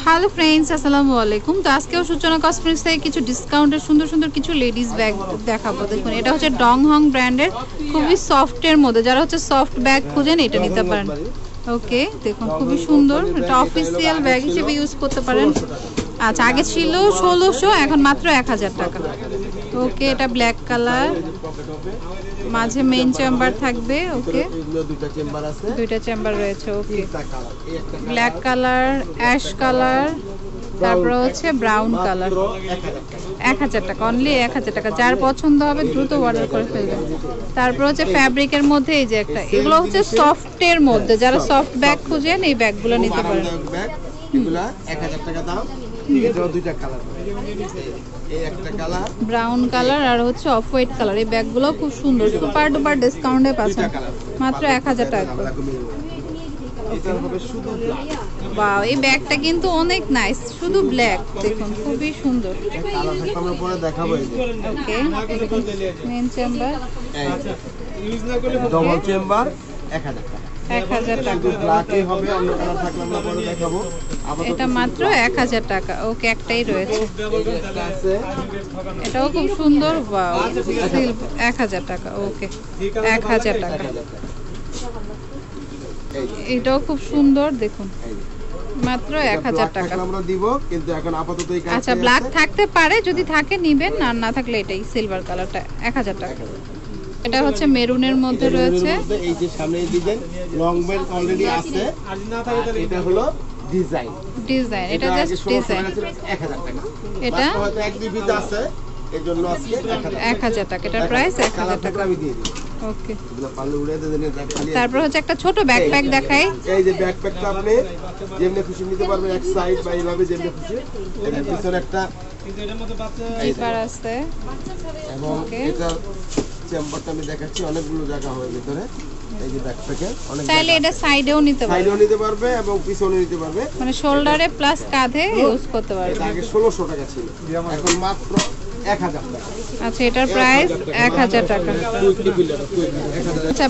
Hello friends, আসসালামু আলাইকুম। তো আজকেও সূচনা কসমেটিক্স থেকে কিছু ডিসকাউন্টের সুন্দর সুন্দর কিছু লেডিস ব্যাগ দেখাবো। দেখুন, এটা হচ্ছে ডং হং ব্র্যান্ডের, খুবই সফটের মধ্যে। যারা হচ্ছে সফট ব্যাগ খুঁজেন এটা নিতে পারেন। ওকে, দেখুন খুবই সুন্দর। এটা অফিসিয়াল ব্যাগ হিসেবে ইউজ করতে পারেন। আচ্ছা, আগে ছিল 1600, এখন মাত্র 1000 টাকা। ওকে, এটা ব্ল্যাক কালার, মাঝে মেইন চেম্বার থাকবে। ওকে, দুইটা চেম্বার রয়েছে। ওকে, ব্ল্যাক কালার, অ্যাশ কালার, তারপর হচ্ছে ব্রাউন কালার। 1000 টাকা, অনলি 1000 টাকা। যার পছন্দ হবে দ্রুত অর্ডার করে ফেলবেন। তারপর হচ্ছে ফ্যাব্রিকের মধ্যে এই যে একটা, এগুলো হচ্ছে সফটের মধ্যে। যারা সফট ব্যাগ খুঁজেন এই ব্যাগগুলো নিতে পারেন। ব্রাউন কালার আর হচ্ছে অফ হোয়াইট কালার। এই ব্যাগগুলো খুব সুন্দর, সুপার ডুপার ডিসকাউন্টে পাচ্ছেন মাত্র 1000 টাকা। ওয়াও, এই ব্যাগটা কিন্তু অনেক নাইস, শুধু ব্ল্যাক। দেখুন খুবই সুন্দর। ওকে, মেইন চেম্বার, ডাবল চেম্বার 1000 টাকা। 1000 টাকা। ব্ল্যাকই হবে, অন্য কালার থাকলে আমরা পরে দেখাবো। এটা মাত্র 1000 টাকা। ওকে, একটাই রয়েছে। এটাও খুব সুন্দর। ওয়াও, 1000 টাকা। ওকে, 1000 টাকা। এটাও খুব সুন্দর, দেখুন মাত্র 1000 টাকা আমরা দিব, কিন্তু এখন আপাতত এই আচ্ছা, ব্ল্যাক থাকতে পারে, যদি থাকে নেবেন, আর না থাকলে এটাই সিলভার কালারটা 1000 টাকা। এটা হচ্ছে মেরুনের মধ্যে রয়েছে। এই যে সামনে ডিজাইন লং বেল্ট অলরেডি আছে। এটা হলো ডিজাইন, এটা জাস্ট ডিজাইন। 1000 টাকা। এটা হয়তো এক দুই পিস আছে, এজন্য আজকে 1000 টাকা। এটার প্রাইস 1000 টাকা। আমি দিয়ে দিই। ওকে, এগুলো পারলে উড়িয়ে দেন। তারপর হচ্ছে একটা ছোট ব্যাকপ্যাক দেখাই। এই যে ব্যাকপ্যাকটা আপনি যেমনি খুশি নিতে পারবেন, এক সাইড বা এইভাবে যেমনি খুশি। এর পিছনে একটা জিপার আছে, এবং এটা চেম্বারটা আমি দেখাচ্ছি, অনেকগুলো জায়গা হয় ভিতরে। এই যে ব্যাকপ্যাকে অনেক চাইলে এটা সাইডেও নিতে পারবে, সাইডেও নিতে পারবে এবং পিছনেও নিতে পারবে, মানে শোল্ডারে প্লাস কাঁধে ইউজ করতে পারবে। এটা আগে 1600 টাকা ছিল, এখন মাত্র 1000 টাকা। আচ্ছা, এটার প্রাইস 1000 টাকা। আচ্ছা,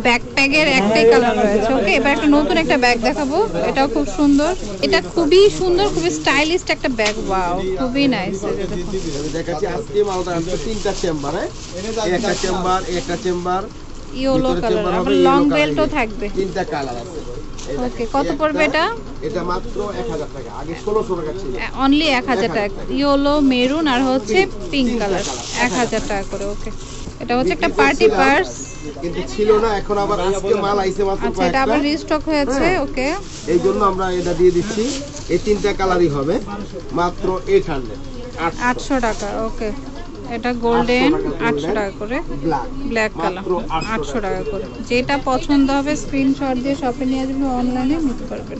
ব্যাকপ্যাকের একটাই কালার রয়েছে। ওকে, এবার একটা নতুন একটা ব্যাগ দেখাবো। এটাও খুব সুন্দর। এটা খুবই সুন্দর, খুবই স্টাইলিশ একটা ব্যাগ। ওয়াও, খুবই নাইস। আমি দেখাচ্ছি আজকে মালটা আছে তিনটা চেম্বারে। একটা চেম্বার, একটা চেম্বার ইয়েলো কালার, আবার লং বেল্টও থাকবে। তিনটা কালার আছে। ওকে, কত পড়বে এটা? এটা মাত্র 1000 টাকা, আগে 1600 টাকা ছিল। অনলি 1000 টাকা। ইয়েলো, মেরুন আর হচ্ছে পিঙ্ক কালার, 1000 টাকা করে। ওকে, এটা হচ্ছে একটা পার্টি পার্স, কিন্তু ছিল না, এখন আবার আজকে মাল আইছে মাত্র। আচ্ছা, এটা আবার রিস্টক হয়েছে। ওকে, এই জন্য আমরা এটা দিয়ে দিচ্ছি। এই তিনটা কালারই হবে মাত্র 800 টাকা। ওকে, এটা গোল্ডেন 800 টাকা করে, ব্ল্যাক কালার 800 টাকা করে। যেটা পছন্দ হবে স্ক্রিনশট দিয়ে শপে নিয়ে যাবেন, অনলাইনে নিতে পারবেন।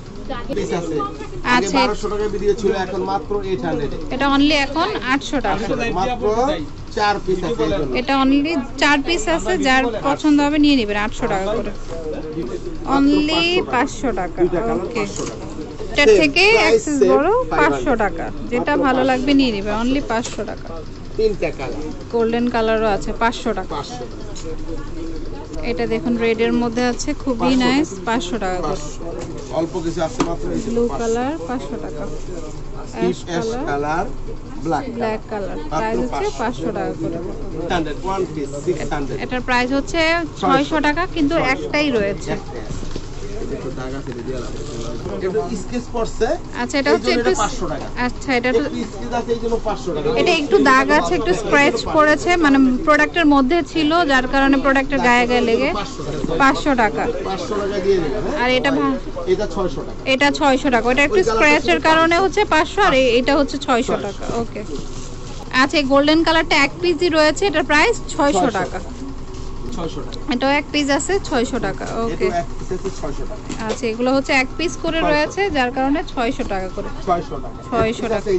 আচ্ছা, 1200 টাকা ভিডিও ছিল, এখন মাত্র 800। এটা অনলি এখন 800 টাকা। মাত্র 4 পিস আছে। এটা অনলি 4 পিস আছে, যার পছন্দ হবে নিয়ে নেবেন। 800 টাকা করে, অনলি 500 টাকা। ওকে, এটার থেকে এক্সেস বড় 500 টাকা। যেটা ভালো লাগবে নিয়ে নেবেন, অনলি 500 টাকা। তিনটা কালার, গোল্ডেন কালারও আছে, 500 টাকা। এটা দেখুন রেড এর মধ্যে আছে, খুবই নাইস, 500 টাকা করে। অল্প কিছু আছে মাত্র। ব্লু কালার 500 টাকা, ash colour, black colour, price হচ্ছে 500 টাকা করে। Standard one piece 600। এটার প্রাইস হচ্ছে 600 টাকা, কিন্তু একটাই রয়েছে। আচ্ছা, এটা হচ্ছে একটু, আচ্ছা এটা একটু, এটা একটু দাগ আছে, একটু স্ক্র্যাচ পড়েছে, মানে প্রোডাক্টের মধ্যে ছিল, যার কারণে প্রোডাক্টের গায়ে গায়ে লেগে 500 টাকা। আর এটা 600 টাকা। এটা একটু স্ক্র্যাচের কারণে হচ্ছে 500, আর এটা হচ্ছে 600 টাকা। ওকে, আচ্ছা, এই গোল্ডেন কালারটা এক পিসই রয়েছে, এটার প্রাইস 600 টাকা। এটাও এক পিস আছে, 600 টাকা। ওকে, আচ্ছা, এগুলো হচ্ছে এক পিস করে রয়েছে, যার কারণে 600 টাকা করে। 600 টাকা,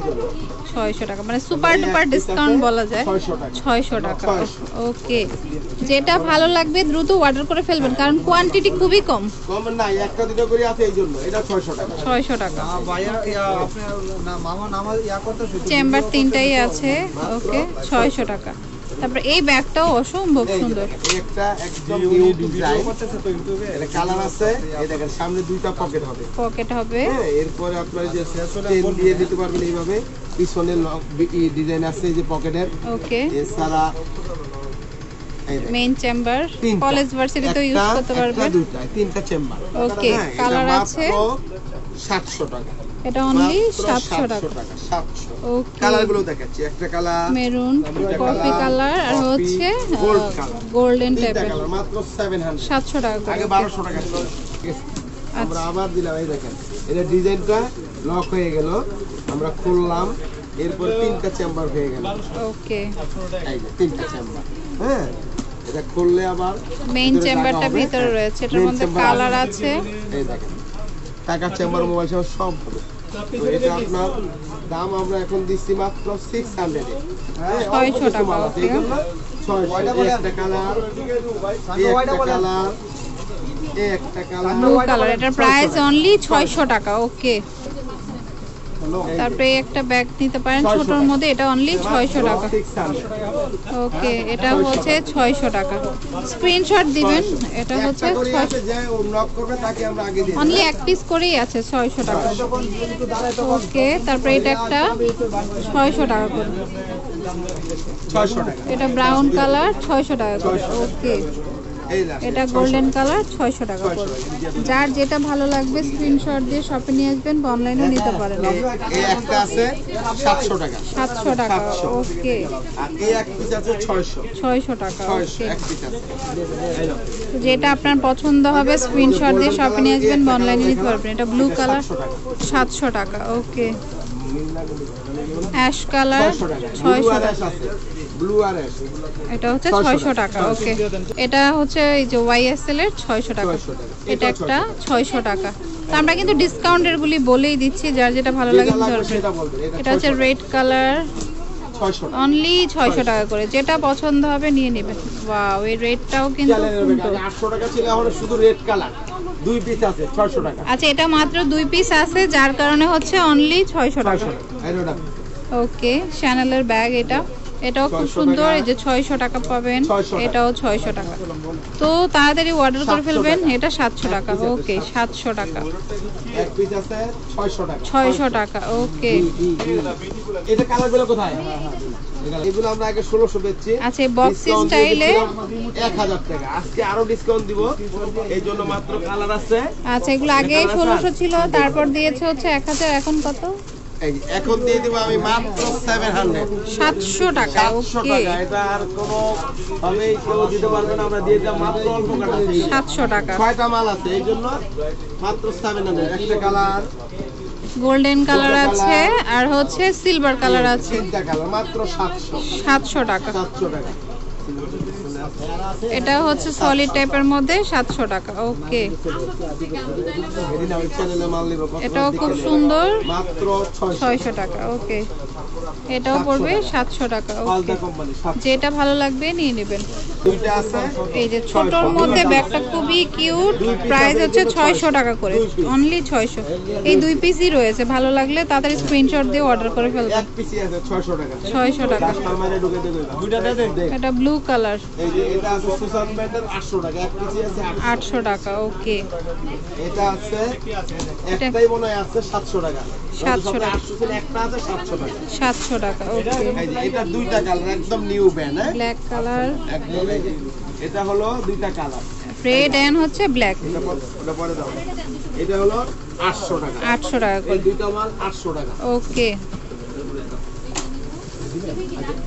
600 টাকা, মানে সুপার ডুপার ডিসকাউন্ট বলা যায়। 600 টাকা। ওকে, যেটা ভালো লাগবে দ্রুত অর্ডার করে ফেলবেন, কারণ কোয়ান্টিটি খুবই কম। না, একটা দুটো করে আছে, এই জন্য এটা 600 টাকা। 600 টাকা। চেম্বার তিনটাই আছে। ওকে, 600 টাকা। তারপর এই ব্যাগটাও অসম্ভব এই যে সুন্দর। দেখেন, এই একটা একদম নিউ ডিজাইন, এটা কালার আছে, এই দেখেন সামনে দুইটা পকেট হবে, পকেট হবে। হ্যাঁ এরপরে আপনার যে চেন দিয়ে দিতে পারবেন এইভাবে, পিছনে ডিজাইন আছে এই যে পকেটের। ওকে, এছাড়া এই দেখেন মেইন চেম্বার, তিনটা। কলেজ ভার্সিটিতেও ইউজ একটা, করতে একটা, পারবেন। দুইটা, তিনটা চেম্বার। ওকে, হ্যাঁ, এটা কালার মাত্র আছে 700 টাকা। এটা অনলি মাত্র 700 টাকা। 700। ওকে, কালারগুলো দেখাচ্ছি, একটা কালার, মেরুন, দুইটা কফি কালার আর কফি, হচ্ছে গোল্ড কালার, গোল্ডেন তিনটা টাইপের। কালার, মাত্র 700। 700 টাকা করে। আগে 1200 টাকা ছিল। ঠিক আছে? আমরা আবার দিলাম, এই দেখেন এটা ডিজাইনটা লক হয়ে গেল, আমরা খুললাম, এরপর তিনটা চেম্বার হয়ে গেল। ওকে, এই যে তিনটা চেম্বার, হ্যাঁ এটা খুললে আবার মেইন ভিতরে চেম্বারটা জায়গা হবে, ভিতরে হ্যাঁ। রয়েছে, এটার Main মধ্যে chamber কালার আছে। এই দেখেন টাকা চেম্বার, মোবাইল চেম্বার সব হবে। তো এটা আপনার দাম আমরা এখন দিচ্ছি মাত্র 600 এ। হ্যাঁ 600 টাকা, এই জন্য 600। একটা কালার, একটা কালার, একটা কালার, ব্লু কালার, এটার প্রাইস অনলি 600 টাকা। ওকে, তারপরে একটা ব্যাগ নিতে পারেন ছোটর মধ্যে, এটা অনলি 600 টাকা। 600। ওকে, এটা হচ্ছে 600 টাকা। স্ক্রিনশট দিবেন, এটা হচ্ছে একটা করে 600, আছে যে ও নক করবে তাকে আমরা আগে দিয়ে অনলি এক পিস করেই আছে 600 টাকা। ওকে, তারপরে এটা একটা 600 টাকা করে, 600 টাকা। এটা ব্রাউন কালার 600 টাকা করে। ওকে, এই দেখেন এটা গোল্ডেন কালার 600 টাকা করে। যার যেটা ভালো লাগবে স্ক্রিনশট দিয়ে শপে নিয়ে আসবেন বা অনলাইনে নিতে পারেন। এই একটা আছে 700 টাকা, 700 টাকা। ওকে, আর এই এক পিস আছে 600। 600 টাকা। 600 ওকে, এক পিস আছে। এই নাও। যেটা আপনার পছন্দ হবে স্ক্রিনশট দিয়ে শপে নিয়ে আসবেন বা অনলাইনে নিতে পারবেন। এটা ব্লু কালার 700 টাকা। ওকে, অ্যাশ কালার 600 টাকা। ব্লু আর অ্যাশ, এটা হচ্ছে 600 টাকা। ওকে, এটা হচ্ছে এই যে YSL এর 600 টাকা। 600 টাকা। এটা একটা 600 টাকা। তো আমরা কিন্তু ডিসকাউন্টের গুলি বলেই দিচ্ছি, যার যেটা ভালো লাগে যেটা লাগবে ধরবেন। সেটা বলবেন। এটা হচ্ছে রেড কালার 600 টাকা। অনলি 600 টাকা করে, যেটা পছন্দ হবে নিয়ে নেবেন। ওয়াও, এই রেডটাও কিন্তু সুন্দর। 800 টাকা ছিল, এখন শুধু রেড কালার দুই পিস আছে 600 টাকা। আচ্ছা, এটা মাত্র 2 পিস আছে, যার কারণে হচ্ছে অনলি 600 টাকা। 600 টাকা। এই নাও। ওকে, শ্যানেলের ব্যাগ এটা, এটাও খুব 600 সুন্দর। টাকা। এই যে 600 টাকা পাবেন, 600 টাকা। এটাও 600 টাকা। তো তাড়াতাড়ি অর্ডার করে 700 ফেলবেন। টাকা। এটা 700 টাকা। এক piece আছে ওকে, 700 টাকা। এক পিস আছে 600 টাকা। 600 টাকা। ওকে, এটা কালারগুলো কোথায়? এগুলো আমরা আগে 1600 বেচছি। আচ্ছা, এই বক্সি Discount দিয়ে স্টাইলে। দিচ্ছিলাম 1000 টাকা। আজকে আরো ডিসকাউন্ট দিব, এই জন্য মাত্র কালার আছে। আচ্ছা, এগুলো আগে 1600 ছিল, তারপর দিয়েছে হচ্ছে 1000, এখন কত? এই যে এখন দিয়ে দিব আমি মাত্র 700। 700 টাকা। 700 ওকে, টাকা। এটা আর কোনো ভাবেই কেউ দিতে পারবে না, আমরা দিয়ে দিলাম মাত্র অল্প টাকা। 700 টাকা। 6টা মাল আছে, এই জন্য মাত্র 700। একটা কালার, গোল্ডেন কালার আছে আর হচ্ছে সিলভার কালার আছে। তিনটা কালার, মাত্র 700। 700 টাকা। 700 টাকা। এটা হচ্ছে সলিড টাইপের মধ্যে 700 টাকা। ওকে, এদিন আমি চ্যানেলে মাল নিব, কত এটাও করে খুব দিতে সুন্দর, হবে? মাত্র 600। 600 টাকা। ওকে, এটাও পড়বে 700 টাকা। ওকে, পালদা কোম্পানি 700। যেটা ভালো লাগবে নিয়ে নেবেন। দুইটা আছে, এই যে ছোটর মধ্যে ব্যাগটা খুবই কিউট, প্রাইস হচ্ছে 600 টাকা করে, অনলি 600। এই 2 পিসই রয়েছে, ভালো লাগলে তাড়াতাড়ি স্ক্রিনশট দিয়ে অর্ডার করে ফেলবেন। এক পিসই আছে 600 টাকা। 600 টাকা। কাস্টমার মানে ঢুকে দেবে। দুইটা দেন। এটা ব্লু কালার এই যে এটা আছে সুসান ব্যান্ডের 800 টাকা। এক পিসই আছে 800 টাকা। ওকে, এটা আছে, একটাই মনে হয় আছে 700 টাকা। 700 টাকা। 800 ছিল, একটা আছে 700 টাকা। 700 টাকা। ওকে, এই যে এটা দুইটা কালার, একদম নিউ ব্যান্ড, হ্যাঁ ব্ল্যাক কালার, একদম। এই যে এটা হলো দুইটা কালার, রেড এন্ড হচ্ছে ব্ল্যাক। ওটা পরে দাও। এটা হলো 800 টাকা। 800 টাকা এই করে। দুইটা মাল 800 টাকা। ওকে,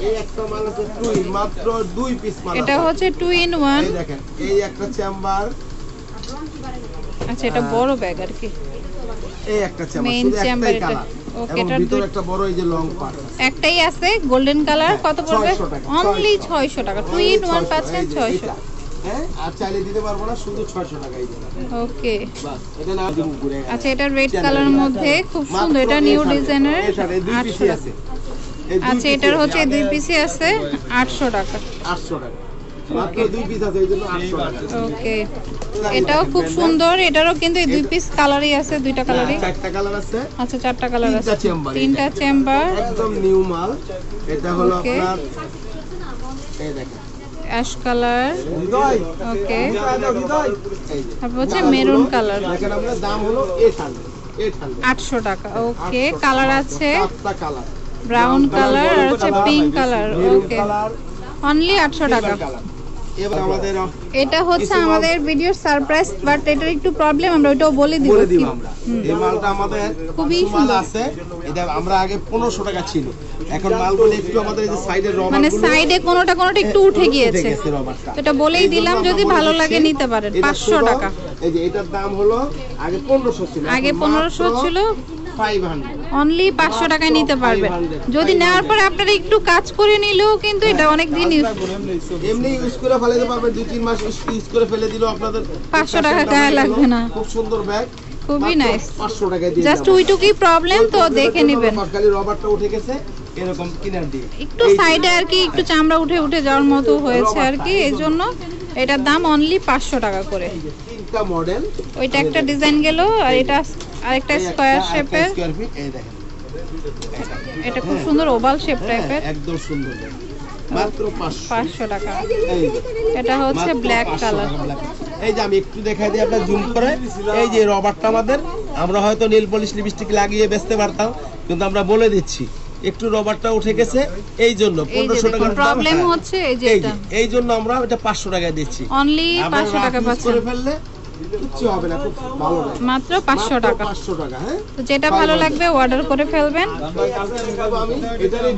এই একটা মাল আছে টুই, মাত্র 2 পিস মাল এটা আছে। হচ্ছে 2 in 1। এই দেখেন, এই একটা চেম্বার, আচ্ছা, এটা বড় ব্যাগ আর কি। এই একটা চেম্বার, Main শুধু chamber একটাই এটা। কালার। ওকে, এবং এটার ভিতরে দুই- একটা বড় এই যে লং পার্ট আছে। একটাই আছে গোল্ডেন কালার, কত পড়বে? 600 টাকা। অনলি 600 টাকা। 2 in 1 পাচ্ছেন 600। হ্যাঁ, আর চাইলে দিতে পারবো না, শুধু 600 টাকা। এই যে ওকে, বাস, এটা না দিন ঘুরে গেল। আচ্ছা, এটা রেড কালারের মধ্যে খুব সুন্দর, এটা নিউ ডিজাইনের। এই 2 পিসই 800 আছে। এই দুই আচ্ছা, পিসই এটার আছে। হচ্ছে 2 পিসই আছে 800 টাকা। 800 টাকা। মাত্র 2 পিস আছে, এই জন্য 800 টাকা। ওকে, এটাও খুব সুন্দর, এটারও কিন্তু এই 2 পিস কালারই আছে, দুইটা কালারই। চারটা কালার আছে, আচ্ছা, 4টা কালার আছে, তিনটা চেম্বার। 3টা চেম্বার। একদম নিউ মাল। এটা হলো Okay. আপনার এই দেখেন অ্যাশ কালার, হৃদয় ওকে, হৃদয় এই যে তারপর হচ্ছে মেরুন কালার, দেখেন আমাদের দাম হলো 800 800 টাকা। ওকে, কালার আছে সাতটা কালার, ব্রাউন কালার আর হচ্ছে পিঙ্ক কালার। ওকে, অনলি 800 টাকা। এবার আমাদের এটা হচ্ছে আমাদের ভিডিওর সারপ্রাইজ, বাট এটার একটু প্রবলেম, আমরা ওইটাও বলে দিব। আমরা এই মালটা আমাদের খুবই কিছু মাল সুন্দর আছে, এটা আমরা আগে 1500 টাকা ছিল, এখন মালগুলো একটু আমাদের এই যে সাইডের রবার মানে সাইডে কোনোটা একটু উঠে গিয়েছে, রবারটা এটা বলেই দিলাম, যদি ভালো লাগে নিতে পারেন। 500 টাকা। এই যে এটার দাম হলো আগে 1500 ছিল, আগে 1500 ছিল, 500 অনলি 500 টাকায় নিতে পারবেন। যদি নেওয়ার পরে আপনারা একটু কাজ করে নিলেও কিন্তু এটা অনেক দিন এমনি ইউজ করে ফেলতে পারবেন, 2-3 মাস ইউজ করে ফেলে দিলেও আপনাদের 500 টাকা গায়ে লাগবে না। খুব সুন্দর ব্যাগ, খুবই নাইস। 500 টাকায় দিয়ে জাস্ট ওইটুকুই প্রবলেম, তো দেখে নেবেন। খালি রবারটা উঠে গেছে এরকম কিনার দিয়ে, একটু সাইডে আর কি একটু চামড়া উঠে যাওয়ার মতো হয়েছে আর কি, এই জন্য এটার দাম অনলি 500 টাকা করে। তিনটা মডেল, ওইটা একটা ডিজাইন গেল, আর এটা আরেকটা স্কয়ার শেপের, স্কয়ার ফিট, এই দেখেন এটা খুব সুন্দর ওভাল শেপ টাইপের, একদম সুন্দর, মাত্র 500 টাকা। এই যে এটা হচ্ছে মাত্র ব্ল্যাক 500 কালার। টাকা black। এই যে আমি একটু দেখাই দিই আপনার জুম করে, এই যে রবারটা আমাদের, আমরা হয়তো নীল পলিশ লিপস্টিক লাগিয়ে বেচতে পারতাম, কিন্তু আমরা বলে দিচ্ছি একটু রবারটা উঠে গেছে, এই জন্য 1500 টাকা প্রবলেম হচ্ছে এই যে এটা এই জন্য আমরা এটা 500 টাকায় দিচ্ছি, অনলি 500 টাকা পাচ্ছেন, করে ফেললে কিচ্ছু হবে না, খুব ভালো লাগে, মাত্র 500 টাকা। 500 টাকা। হ্যাঁ, তো যেটা ভালো লাগবে অর্ডার করে ফেলবেন। আমি এটারই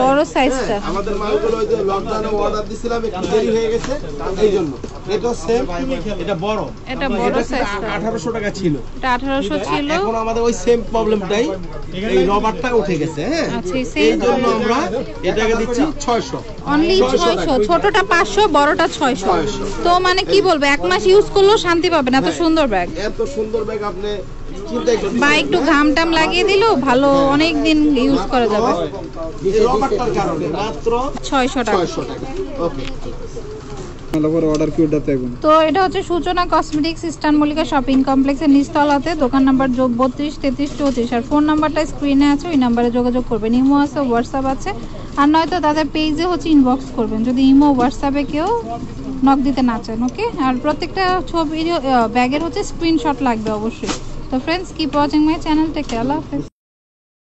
বড় সাইজটা, আমাদের মালগুলো ওই যে লকডাউনে অর্ডার দিছিলাম, একটু দেরি হয়ে গেছে এই জন্য, এটা সেম, এটা বড়, এটা বড় সাইজটা 1800 টাকা ছিল, এটা 1800 ছিল। এখন আমাদের ওই সেম প্রবলেমটাই, এই রবারটা উঠে গেছে। হ্যাঁ, আচ্ছা, এই সেম জন্য আমরা এটাকে দিচ্ছি 600, অনলি 600, ছোটটা 500, বড়টা 600। তো মানে কি বলবো, এক মাস ইউজ করলেও শান্তি পাবেন, এত সুন্দর ব্যাগ। এত সুন্দর ব্যাগ আপনি চিন্তাই করতে বা একটু ঘাম টাম লাগিয়ে দিলেও ভালো, অনেক দিন ইউজ করা যাবে। এই রবারটার কারণে মাত্র 600 টাকা। 600 টাকা। ওকে, তো এটা হচ্ছে সূচনা কসমেটিক্স, ইস্টার্ন মল্লিকা শপিং কমপ্লেক্সের নিচতলাতে, দোকান নাম্বার 32 33 34, আর ফোন নাম্বারটা স্ক্রিনে আছে, ওই নাম্বারে যোগাযোগ করবেন। ইমো আছে, হোয়াটসঅ্যাপ আছে, আর নয়তো তাদের পেজে হচ্ছে ইনবক্স করবেন যদি ইমো হোয়াটসঅ্যাপে কেউ নক দিতে না চান। ওকে, আর প্রত্যেকটা ছবি ব্যাগের হচ্ছে স্ক্রিনশট লাগবে অবশ্যই। তো friends, keep watching my channel, take care, Allah হাফেজ।